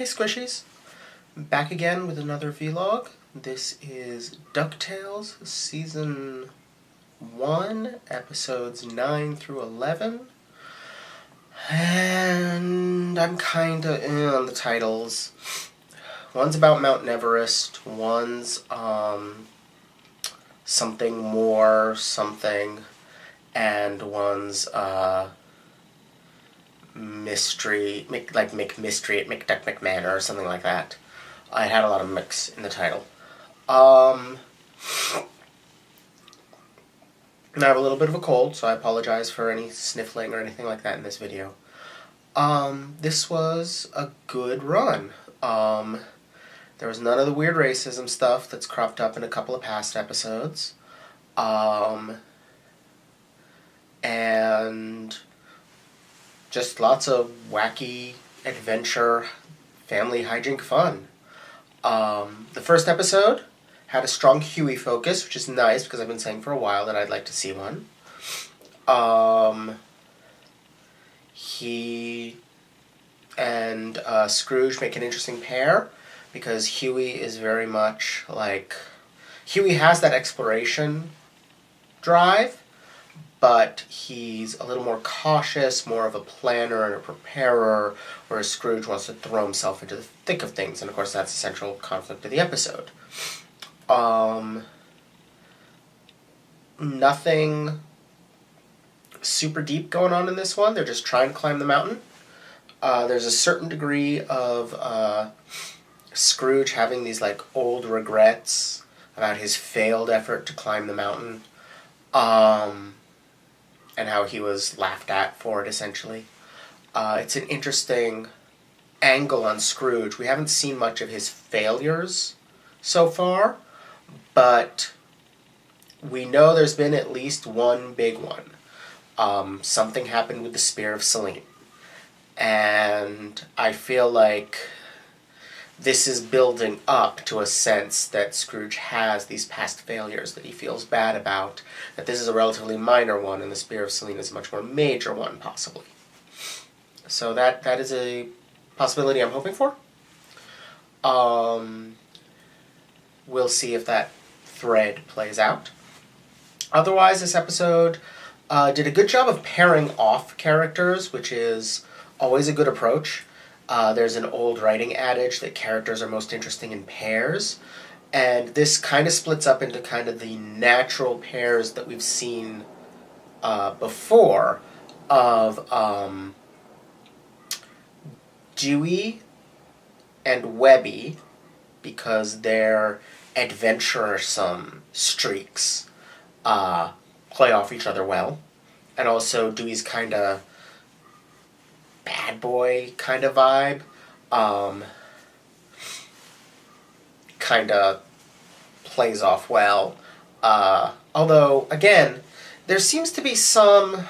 Squishies, back again with another vlog. This is Ducktales, Season 1, Episodes 9 through 11. And I'm kinda on the titles. One's about Mount Everest, one's something more something, and one's mystery, like McMystery at McDuck McManor or something like that. I had a lot of mix in the title. And I have a little bit of a cold, so I apologize for any sniffling or anything like that in this video. This was a good run. There was none of the weird racism stuff that's cropped up in a couple of past episodes. And just lots of wacky adventure, family hijink fun. The first episode had a strong Huey focus, which is nice because I've been saying for a while that I'd like to see one. He and Scrooge make an interesting pair because Huey is very much like... Huey has that exploration drive, but he's a little more cautious, more of a planner and a preparer, whereas Scrooge wants to throw himself into the thick of things, and of course that's the central conflict of the episode. Nothing super deep going on in this one. They're just trying to climb the mountain. There's a certain degree of Scrooge having these like old regrets about his failed effort to climb the mountain. And how he was laughed at for it, essentially. It's an interesting angle on Scrooge. We haven't seen much of his failures so far, but we know there's been at least one big one. Something happened with the Spear of Selene. And I feel like this is building up to a sense that Scrooge has these past failures that he feels bad about, that this is a relatively minor one, and the Spear of Selene is a much more major one, possibly. So that is a possibility I'm hoping for. We'll see if that thread plays out. Otherwise, this episode did a good job of pairing off characters, which is always a good approach. There's an old writing adage that characters are most interesting in pairs, and this kind of splits up into kind of the natural pairs that we've seen before of Dewey and Webby, because their adventuresome streaks play off each other well, and also Dewey's kind of bad boy kind of vibe, kind of plays off well. Although, again, there seems to be some...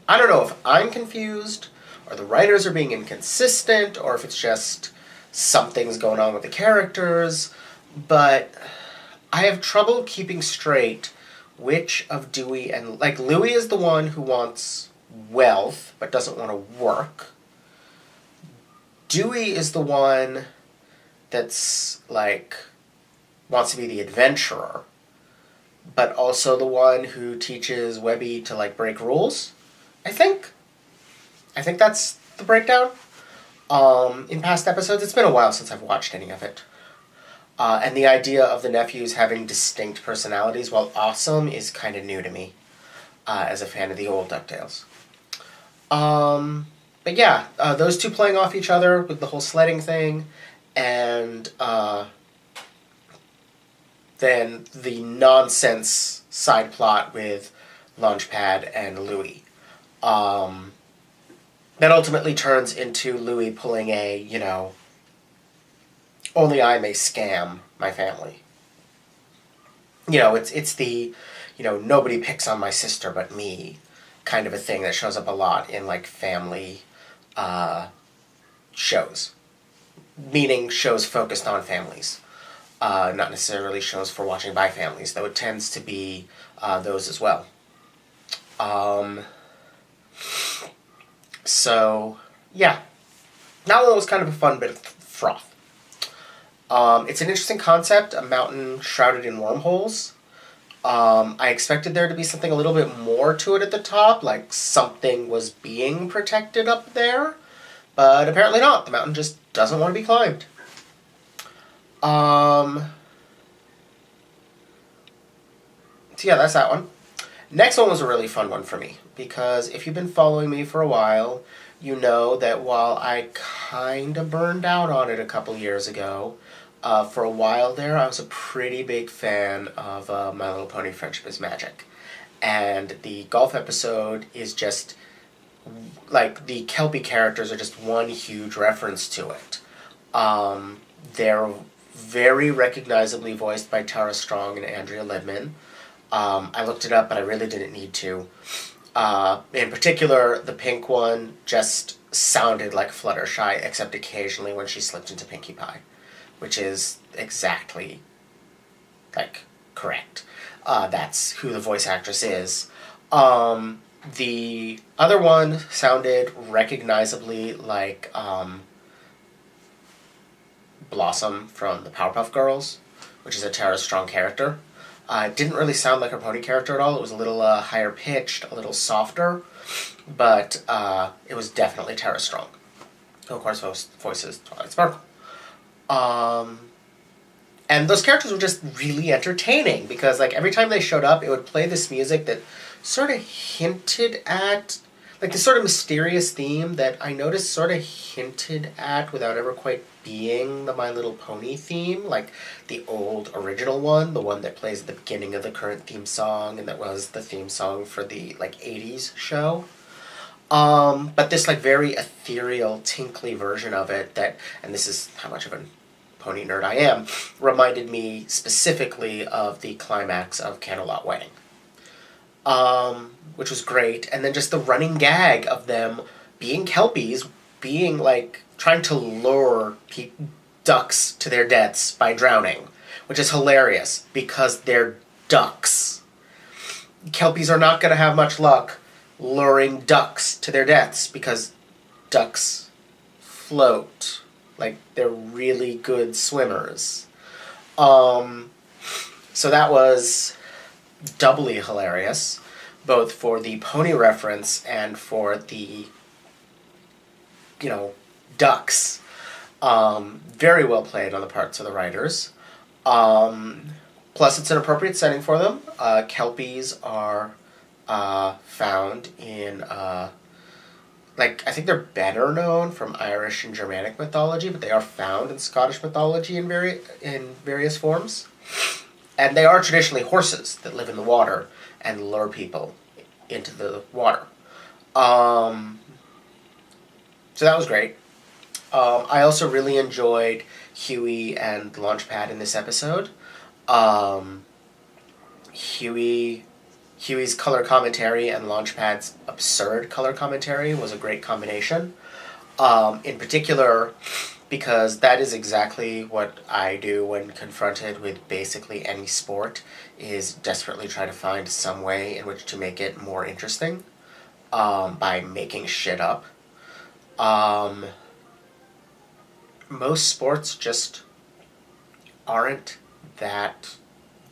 I don't know if I'm confused, or the writers are being inconsistent, or if it's just something's going on with the characters, but I have trouble keeping straight which of Dewey and... Like, Louie is the one who wants wealth, but doesn't want to work. Dewey is the one that's, like, wants to be the adventurer, but also the one who teaches Webby to, like, break rules, I think. I think that's the breakdown. In past episodes, it's been a while since I've watched any of it. And the idea of the nephews having distinct personalities, while awesome, is kind of new to me, as a fan of the old DuckTales. But yeah, those two playing off each other with the whole sledding thing, and then the nonsense side plot with Launchpad and Louie. That ultimately turns into Louie pulling a, you know, only I may scam my family. You know, it's the, you know, nobody picks on my sister but me kind of a thing that shows up a lot in, like, family shows. Meaning shows focused on families. Not necessarily shows for watching by families, though it tends to be those as well. So, yeah. That one was kind of a fun bit of froth. It's an interesting concept, a mountain shrouded in wormholes. I expected there to be something a little bit more to it at the top, like something was being protected up there, but apparently not. The mountain just doesn't want to be climbed. So yeah, that's that one. Next one was a really fun one for me, because if you've been following me for a while, you know that while I kind of burned out on it a couple years ago, for a while there I was a pretty big fan of My Little Pony Friendship is Magic. And the golf episode is just, like, the Kelpie characters are just one huge reference to it. They're very recognizably voiced by Tara Strong and Andrea Libman. I looked it up, but I really didn't need to. In particular, the pink one just sounded like Fluttershy, except occasionally when she slipped into Pinkie Pie, which is exactly, like, correct. That's who the voice actress is. The other one sounded recognizably like Blossom from the Powerpuff Girls, which is a Tara Strong character. It didn't really sound like her pony character at all. It was a little higher pitched, a little softer, but it was definitely Tara Strong, who of course voices Twilight Sparkle. And those characters were just really entertaining, because like every time they showed up, it would play this music that sort of hinted at, like, this sort of mysterious theme that I noticed sort of hinted at without ever quite being the My Little Pony theme, like the old original one, the one that plays at the beginning of the current theme song, and that was the theme song for the, like, 80s show. But this, like, very ethereal, tinkly version of it that, and this is how much of a pony nerd I am, reminded me specifically of the climax of Candlelight Wedding. Which was great, and then just the running gag of them being Kelpies, being, like, trying to lure ducks to their deaths by drowning, which is hilarious, because they're ducks. Kelpies are not going to have much luck luring ducks to their deaths, because ducks float. Like, they're really good swimmers. So that was doubly hilarious, both for the pony reference and for the, you know, ducks. Very well played on the parts of the writers. Plus, it's an appropriate setting for them. Kelpies are found in, like, I think they're better known from Irish and Germanic mythology, but they are found in Scottish mythology in various forms. And they are traditionally horses that live in the water and lure people into the water. So that was great. I also really enjoyed Huey and Launchpad in this episode. Huey's color commentary and Launchpad's absurd color commentary was a great combination. In particular, because that is exactly what I do when confronted with basically any sport, is desperately try to find some way in which to make it more interesting by making shit up. Most sports just aren't that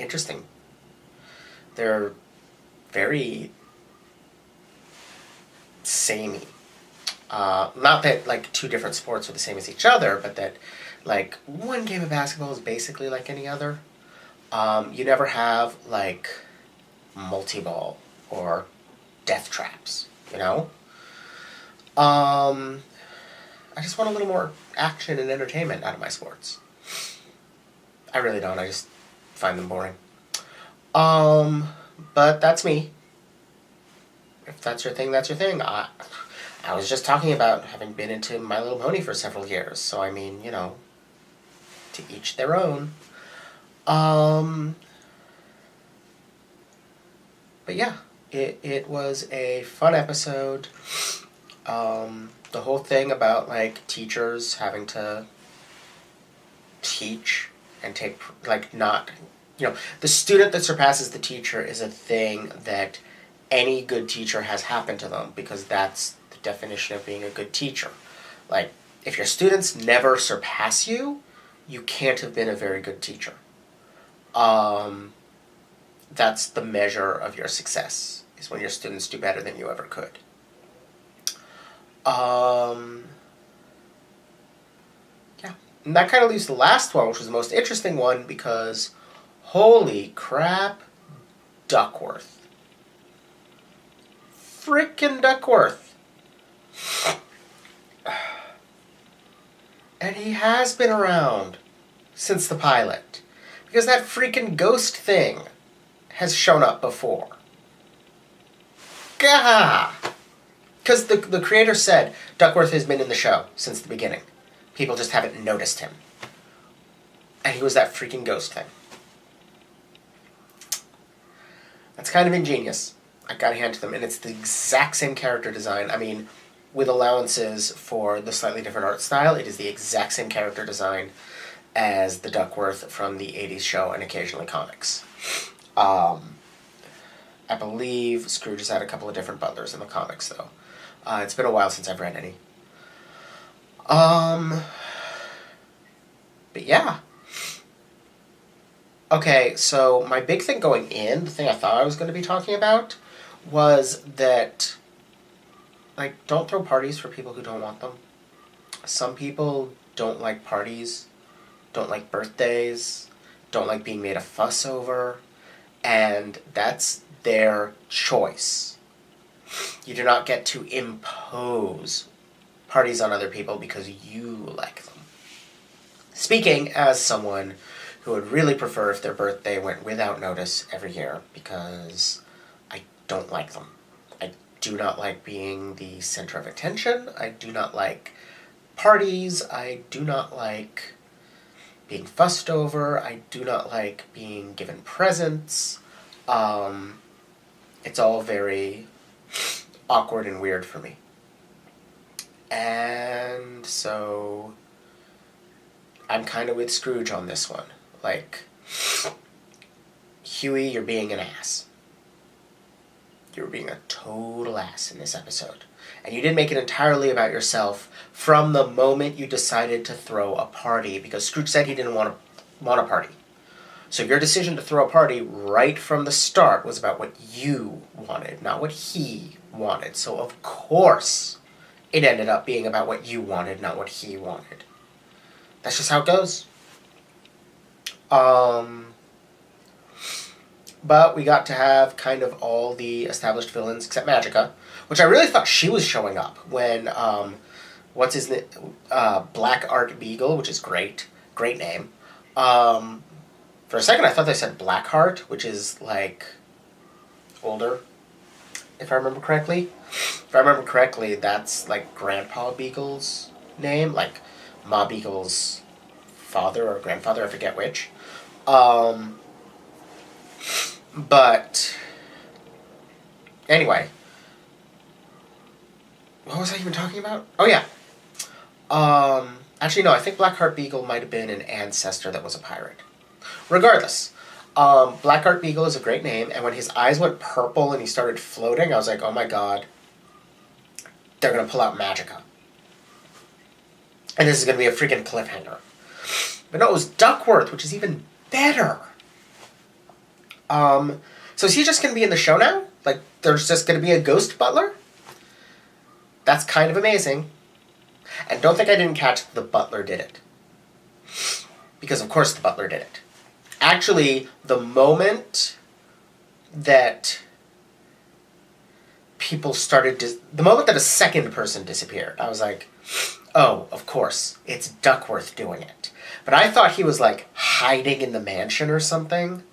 interesting. They're very samey. Not that, like, two different sports are the same as each other, but that, like, one game of basketball is basically like any other. You never have, like, multi-ball or death traps, you know? I just want a little more action and entertainment out of my sports. I really don't. I just find them boring. But that's me. If that's your thing, that's your thing. I was just talking about having been into My Little Pony for several years, so I mean, you know, to each their own. But yeah, it was a fun episode. The whole thing about, like, teachers having to teach and take, like, not, you know, the student that surpasses the teacher is a thing that any good teacher has happened to them, because that's the definition of being a good teacher. Like, If your students never surpass you, you can't have been a very good teacher. That's the measure of your success, is when your students do better than you ever could. Yeah. And that kind of leaves the last one, which was the most interesting one, because holy crap, Duckworth. Frickin' Duckworth. And he has been around since the pilot. Because that freaking ghost thing has shown up before. Gah! Because the creator said Duckworth has been in the show since the beginning. People just haven't noticed him. And he was that freaking ghost thing. That's kind of ingenious. I gotta hand to them. And it's the exact same character design. I mean, with allowances for the slightly different art style, it is the exact same character design as the Duckworth from the 80s show and occasionally comics. I believe Scrooge has had a couple of different butlers in the comics, though. It's been a while since I've read any. But yeah. Okay, so my big thing going in, the thing I thought I was going to be talking about, was that, like, don't throw parties for people who don't want them. Some people don't like parties, don't like birthdays, don't like being made a fuss over, and that's their choice. You do not get to impose parties on other people because you like them. Speaking as someone who would really prefer if their birthday went without notice every year, because I don't like them. I do not like being the center of attention. I do not like parties. I do not like being fussed over. I do not like being given presents. It's all very awkward and weird for me. And so I'm kind of with Scrooge on this one. Like, Huey, you're being an ass. You're being a total ass in this episode. And you didn't make it entirely about yourself from the moment you decided to throw a party, because Scrooge said he didn't want a party. So your decision to throw a party right from the start was about what you wanted, not what he wanted. So of course it ended up being about what you wanted, not what he wanted. That's just how it goes. But we got to have kind of all the established villains except Magica, which I really thought she was showing up when, what's his name? Black Art Beagle, which is great name. For a second I thought they said Blackheart, which is like older, if I remember correctly. If I remember correctly, that's like Grandpa Beagle's name, like Ma Beagle's father or grandfather, I forget which. But anyway, what was I even talking about? Oh yeah. Actually no, I think Blackheart Beagle might have been an ancestor that was a pirate. Regardless, Blackheart Beagle is a great name, and when his eyes went purple and he started floating, I was like, oh my god, they're gonna pull out Magica. And this is gonna be a freaking cliffhanger. But no, it was Duckworth, which is even better. So is he just going to be in the show now? Like, there's just going to be a ghost butler? That's kind of amazing. And don't think I didn't catch the butler did it. Because of course the butler did it. Actually, the moment that people started... the moment that a second person disappeared, I was like, oh, of course, it's Duckworth doing it. But I thought he was, like, hiding in the mansion or something.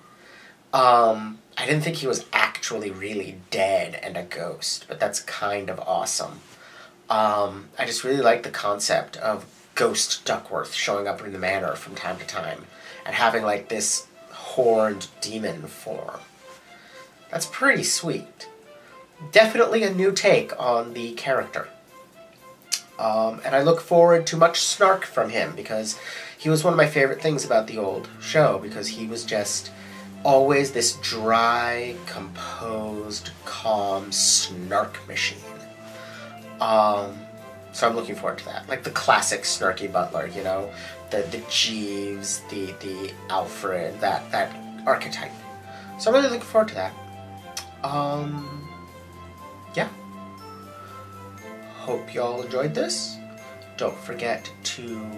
I didn't think he was actually really dead and a ghost, but that's kind of awesome. I just really like the concept of Ghost Duckworth showing up in the manor from time to time and having, like, this horned demon form. That's pretty sweet. Definitely a new take on the character. And I look forward to much snark from him, because he was one of my favorite things about the old show, because he was just always this dry, composed, calm snark machine. So I'm looking forward to that. Like the classic snarky butler, you know, the Jeeves, the Alfred, that archetype. So I'm really looking forward to that. Yeah. Hope y'all enjoyed this. Don't forget to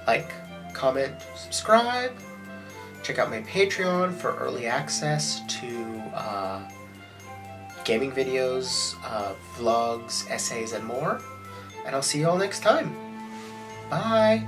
like, comment, subscribe. Check out my Patreon for early access to gaming videos, vlogs, essays, and more. And I'll see you all next time. Bye!